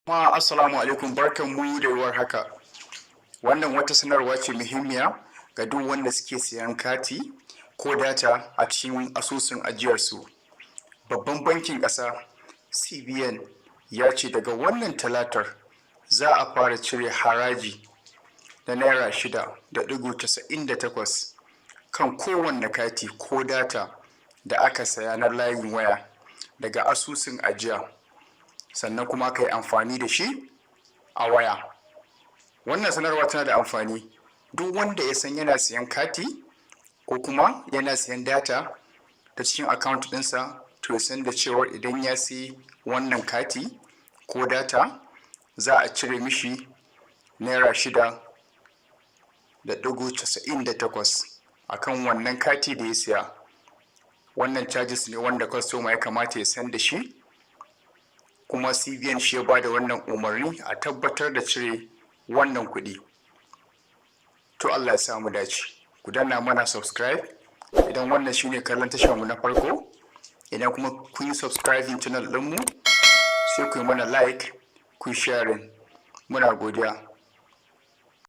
Assalamu alaikum, barkanmu da war haka. Wannan wata sanarwa ce muhimmiya ga duk wanda suke siyan kati ko data a cikin asusun ajiyarsu. Babban bankin ƙasa CBN ya ce daga wannan talatar za a fara cire haraji na Naira 6.98 kan kowanne kati ko data da aka saya na layin waya daga asusun ajiya, sannan kuma ka yi amfani da shi a waya. Wannan sanarwa tana da amfani duk wanda ya san yana siyan kati ko kuma yana siyan data ta cikin account ɗinsa, to ya san da cewar idan ya siyi wannan kati ko data za a cire mishi Naira 6.98 a kan wannan kati da ya siya. Wannan charges ne wanda customer ya kamata ya san da shi, kuma CBN shi ya ba da wannan umarni a tabbatar da cire wannan kuɗi. To Allah ya samu dace. Ku danna mana subscribe idan wannan shine kallon tashar mu na farko. Idan kuma kun yi subscribing channel ɗinmu, sai ku yi mana like, ku yi sharing. Muna godiya.